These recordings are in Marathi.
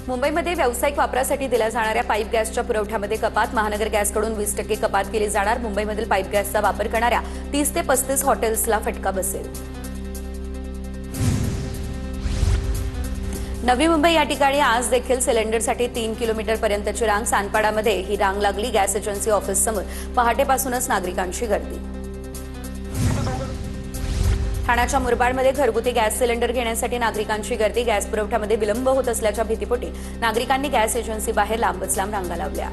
मुंबईमध्ये व्यावसायिक वापरासाठी दिल्या जाणाऱ्या पाईप गॅसच्या पुरवठ्यामध्ये कपात, महानगर गॅसकडून 20% कपात केली जाणार। मुंबईमधील पाईप गॅसचा वापर करणाऱ्या 30 ते 35 हॉटेल्सला फटका बसेल। नवी मुंबई या ठिकाणी आज देखील सिलेंडरसाठी 3 किलोमीटर पर्यंतची रांग। सानपाडामध्ये ही रांग लागली। गॅस एजन्सी ऑफिस समोर पहाटेपासूनच नागरिकांची गर्दी। ठाण्याच्या मुरबाडमध्ये घरगुती गॅस सिलेंडर घेण्यासाठी नागरिकांची गर्दी। गॅस पुरवठ्यामध्ये विलंब होत असल्याच्या भीतीपोटी नागरिकांनी गॅस एजन्सी बाहेर लांबच लांब रांगा लावल्या।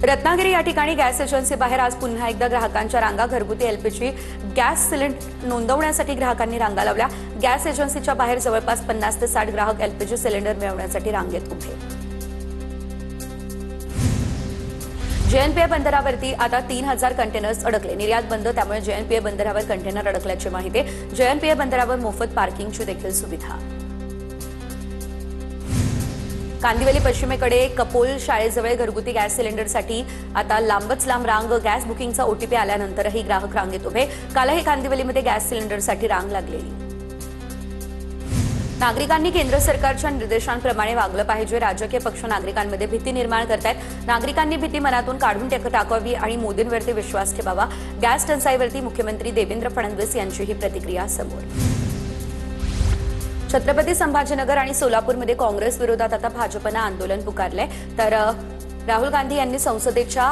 रत्नागिरी या ठिकाणी गॅस एजन्सी बाहेर आज पुन्हा एकदा ग्राहकांच्या रांगा। घरगुती एलपीजी गॅस सिलेंडर नोंदवण्यासाठी ग्राहकांनी रांगा लावल्या। गॅस एजन्सीच्या बाहेर जवळपास 50 ते 60 ग्राहक एलपीजी सिलेंडर मिळवण्यासाठी रांगेत उभे। जेएनपीए बंदरावरती आता 3000 कंटेनर्स अडकले। निर्यात बंद, त्यामुळे जेएनपीए बंदरावर कंटेनर अडकल्याची माहिती। जेएनपीए बंदरावर मोफत पार्किंगची देखील सुविधा। कांदिवली पश्चिमेकडे कपोल शाळेजवळ घरगुती गॅस सिलेंडरसाठी आता लांबच लांब रांग। गॅस बुकिंगचा ओटीपी आल्यानंतरही ग्राहक रांगेत उभे। कालही कांदिवलीमध्ये गॅस सिलेंडरसाठी रांग लागलेली। नागरिकांनी केंद्र सरकारच्या निर्देशांप्रमाणे वागलं पाहिजे। राजकीय पक्ष नागरिकांमध्ये भीती निर्माण करतायत। नागरिकांनी भीती मनातून काढून टाकावी आणि मोदींवरती विश्वास ठेवावा। गॅस टंचाईवरती मुख्यमंत्री देवेंद्र फडणवीस यांची ही प्रतिक्रिया समोर। छत्रपती संभाजीनगर आणि सोलापूरमध्ये काँग्रेस विरोधात आता भाजपनं आंदोलन पुकारलंय। तर राहुल गांधी यांनी संसदेच्या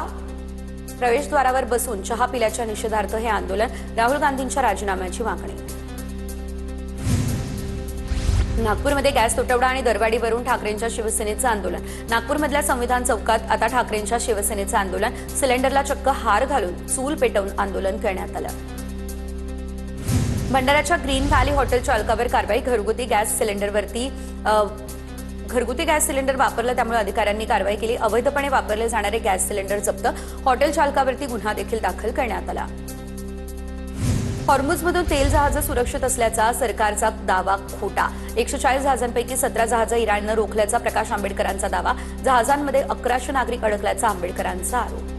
प्रवेशद्वारावर बसून चहा पिल्याच्या निषेधार्थ हे आंदोलन। राहुल गांधींच्या राजीनाम्याची मागणी। नागपूरमध्ये गॅस तुटवडा आणि दरवाढीवरून ठाकरेंच्या शिवसेनेचं आंदोलन। नागपूरमधल्या संविधान चौकात आता ठाकरेंच्या शिवसेनेचं आंदोलन। सिलेंडरला चक्क हार घालून चूल पेटवून आंदोलन करण्यात आलं। भंडाऱ्याच्या ग्रीन व्हॅली हॉटेल चालकावर कारवाई। घरगुती गॅस सिलेंडर वापरलं, त्यामुळे अधिकाऱ्यांनी कारवाई केली। अवैधपणे वापरले जाणारे गॅस सिलेंडर जप्त। हॉटेल चालकावरती गुन्हा देखील दाखल करण्यात आला। हॉर्मुझमधून तेल जहाजं सुरक्षित असल्याचा सरकारचा दावा खोटा। 140 जहाजांपैकी 17 जहाजं इराणनं रोखल्याचा प्रकाश आंबेडकरांचा दावा। जहाजांमध्ये 1100 नागरिक अडकल्याचा आंबेडकरांचा आरोप।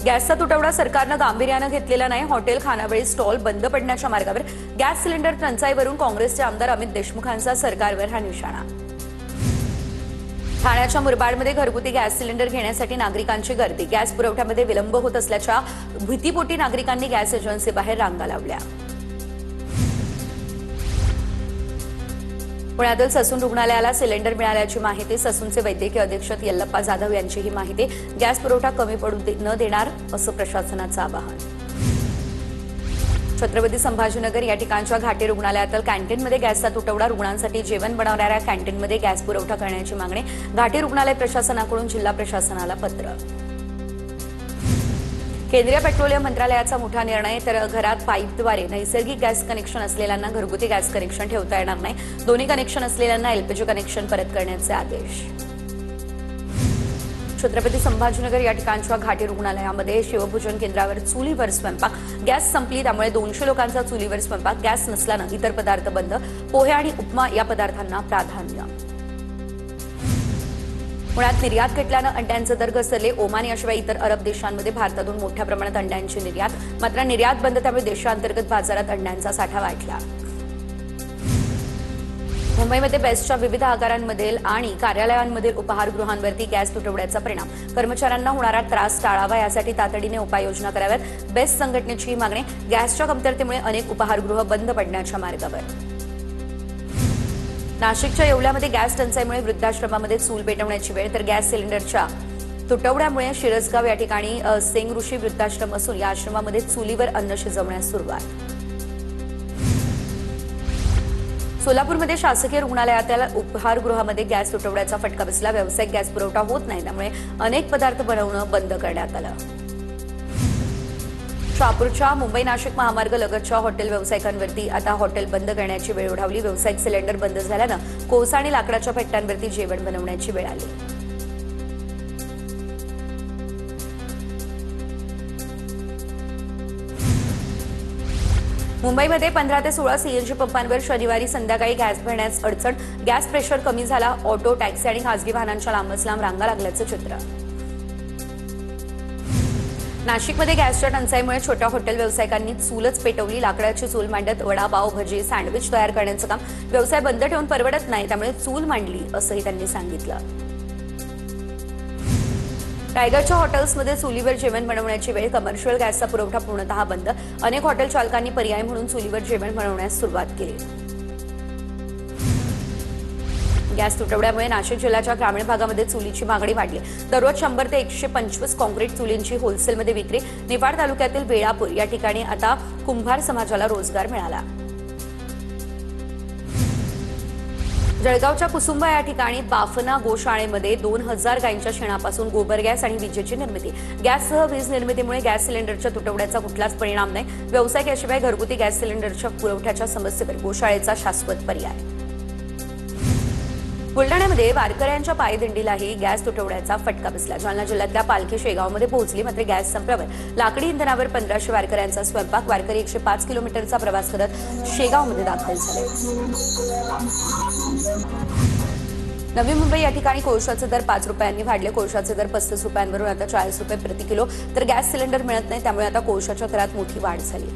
गॅसचा तुटवडा सरकारनं गांभीर्यानं घेतलेला नाही। हॉटेल खानावळी स्टॉल बंद पडण्याच्या मार्गावर। गॅस सिलेंडर टंचाईवरून काँग्रेसचे आमदार अमित देशमुखांचा सरकारवर हा निशाणा। ठाण्याच्या मुरबाडमध्ये घरगुती गॅस सिलेंडर घेण्यासाठी नागरिकांची गर्दी। गॅस पुरवठ्यामध्ये विलंब होत असल्याच्या भीतीपोटी नागरिकांनी गॅस एजन्सी बाहेर रांगा लावल्या। पुण्यातील ससून रुग्णालयाला सिलेंडर मिळाल्याची माहिती। ससूनचे वैद्यकीय अधीक्षक यल्लप्पा जाधव यांची ही माहिती। गॅस पुरवठा कमी पडू न देणार असं प्रशासनाचं आवाहन। छत्रपती संभाजीनगर या ठिकाणच्या घाटी रुग्णालयातील कॅन्टीनमध्ये गॅसचा तुटवडा। रुग्णांसाठी जेवण बनवणाऱ्या कॅन्टीनमध्ये गॅस पुरवठा करण्याची मागणी। घाटी रुग्णालय प्रशासनाकडून जिल्हा प्रशासनाला पत्र। केंद्रीय पेट्रोलियम मंत्रालयाचा मोठा निर्णय। तर घरात पाईपद्वारे नैसर्गिक गॅस कनेक्शन असलेल्यांना घरगुती गॅस कनेक्शन ठेवता येणार नाही। दोन्ही कनेक्शन असलेल्यांना एलपीजी कनेक्शन परत करण्याचे आदेश। छत्रपती संभाजीनगर या ठिकाणच्या घाटी रुग्णालयामध्ये शिवभोजन केंद्रावर चुलीवर स्वयंपाक। गॅस संपली, त्यामुळे 200 लोकांचा चुलीवर स्वयंपाक। गॅस नसल्यानं इतर पदार्थ बंद। पोहे आणि उपमा या पदार्थांना प्राधान्य। पुण्यात निर्यात घटल्यानं अंड्यांचे दर घसरले। ओमान याशिवाय इतर अरब देशांमध्ये भारतातून मोठ्या प्रमाणात अंड्यांची निर्यात। मात्र निर्यात बंद, त्यामुळे देशांतर्गत बाजारात अंड्यांचा साठा वाढला। मुंबईमध्ये बेस्टच्या विविध आगारांमधील आणि कार्यालयांमधील उपाहारगृहांवरती गॅस तुटवड्याचा परिणाम। कर्मचाऱ्यांना होणारा त्रास टाळावा यासाठी तातडीने उपाययोजना कराव्यात। बेस्ट संघटनेची ही मागणी। गॅसच्या कमतरतेमुळे अनेक उपाहारगृह बंद पडण्याच्या मार्गावर। नाशिकच्या येवल्यामध्ये गॅस टंचाईमुळे वृद्धाश्रमामध्ये चूल पेटवण्याची वेळ। तर गॅस सिलेंडरच्या तुटवड्यामुळे शिरसगाव या ठिकाणी सेंग ऋषी वृद्धाश्रम असून या आश्रमामध्ये चुलीवर अन्न शिजवण्यास सुरुवात। सोलापूरमध्ये शासकीय रुग्णालयातील उपाहारगृहामध्ये गॅस तुटवड्याचा फटका बसला। व्यावसायिक गॅस पुरवठा होत नाही, त्यामुळे अनेक पदार्थ बनवणं बंद करण्यात आलं। शहापूरच्या मुंबई नाशिक महामार्ग लगतच्या हॉटेल व्यावसायिकांवरती आता हॉटेल बंद करण्याची वेळ ओढावली। व्यावसायिक सिलेंडर बंद झाल्यानं कोळसा आणि लाकडाच्या भट्ट्यांवरती जेवण बनवण्याची वेळ आली। मुंबईमध्ये 15 ते 16 सीएनजी पंपांवर शनिवारी संध्याकाळी गॅस भरण्यास अडचण। गॅस प्रेशर कमी झाला। ऑटो, टॅक्सी आणि खासगी वाहनांच्या लांबच लांब रांगा लागल्याचं चित्र। नाशिकमध्ये गॅसच्या टंचाईमुळे छोट्या हॉटेल व्यावसायिकांनी चूलच पेटवली. लाकडाची चूल मांडत वडापाव, भजी, सँडविच तयार करण्याचं काम व्यवसाय बंद ठेवून परवडत नाही, त्यामुळे चूल मांडली असंही त्यांनी सांगितलं. रायगडच्या हॉटेल्समध्ये चुलीवर जेवण बनवण्याची वेळ. कमर्शियल गॅसचा पुरवठा पूर्णतः बंद. अनेक हॉटेल चालकांनी पर्याय म्हणून चुलीवर जेवण बनवण्यास सुरुवात केली. गॅस तुटवड्यामुळे नाशिक जिल्ह्याच्या ग्रामीण भागामध्ये चुलीची मागणी वाढली. दररोज 100 ते 125 कॉन्क्रीट चुलींची होलसेलमध्ये विक्री. निफाड तालुक्यातील वेळापूर या ठिकाणी आता कुंभार समाजाला रोजगार मिळाला. जळगावच्या कुसुंबा या ठिकाणी बाफना गोशाळेमध्ये 2000 गायींच्या शेणापासून गोबर गॅस आणि विजेची निर्मिती. गॅससह वीज निर्मितीमुळे गॅस सिलेंडरच्या तुटवड्याचा कुठलाच परिणाम नाही. व्यावसायिक याशिवाय घरगुती गॅस सिलेंडरच्या पुरवठ्याच्या समस्येवर गोशाळेचा शाश्वत पर्याय. बुलढाण्यामध्ये वारकऱ्यांच्या पायदिंडीलाही गॅस तुटवड्याचा फटका बसला. जालना जिल्ह्यातल्या पालखी शेगावमध्ये पोहोचली, मात्र गॅस संपल्यावर लाकडी इंधनावर 1500 वारकऱ्यांचा स्वयंपाक. वारकरी 105 किलोमीटरचा प्रवास करत शेगावमध्ये दाखल झाले. नवी मुंबई या ठिकाणी कोळशाचे दर 5 रुपयांनी वाढले. कोळशाचे दर 35 रुपयांवरून आता 40 रुपये प्रति किलो. तर गॅस सिलेंडर मिळत नाही, त्यामुळे आता कोळशाच्या दरात मोठी वाढ झाली.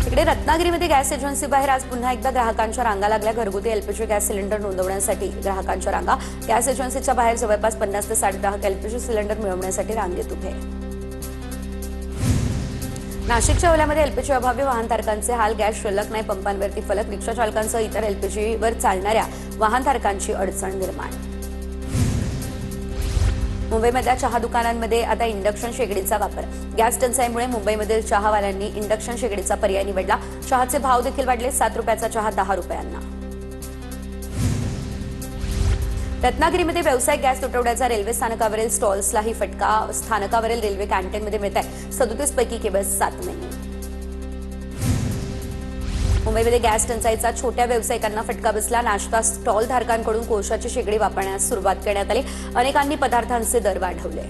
इकडे रत्नागिरीमध्ये गॅस एजन्सी बाहेर आज पुन्हा एकदा ग्राहकांच्या रांगा लागल्या. घरगुती एलपीजी गॅस सिलेंडर नोंदवण्यासाठी ग्राहकांच्या रांगा. गॅस एजन्सीच्या बाहेर जवळपास 50 ते 60 ग्राहक एलपीजी सिलेंडर मिळवण्यासाठी रांगेत उभे. नाशिकच्या ओल्यामध्ये एलपीजी अभावी वाहनधारकांचे हाल. गॅस शिल्लक नाही, पंपांवरती फलक. रिक्षा चालकांसह इतर एलपीजीवर चालणाऱ्या वाहनधारकांची अडचण निर्माण. मुंबईमधल्या चहा दुकानांमध्ये आता इंडक्शन शेगडीचा वापर. गॅस टंचाईमुळे मुंबईमधील चहावाल्यांनी इंडक्शन शेगडीचा पर्याय निवडला. चहाचे भाव देखील वाढले. 7 रुपयाचा चहा 10 रुपयांना. रत्नागिरीमध्ये व्यावसायिक गॅस तुटवड्याचा रेल्वे स्थानकावरील स्टॉल्सलाही फटका. स्थानकावरील रेल्वे कॅन्टीनमध्ये मिळत आहे 37 पैकी केवळ 7 मेनू. मुंबईमध्ये गॅस टंचाईचा छोट्या व्यावसायिकांना फटका बसला. नाश्ता स्टॉल धारकांकडून कोळशाची शेगडी वापरण्यास सुरुवात करण्यात आली. अनेकांनी पदार्थांचे दर वाढवले.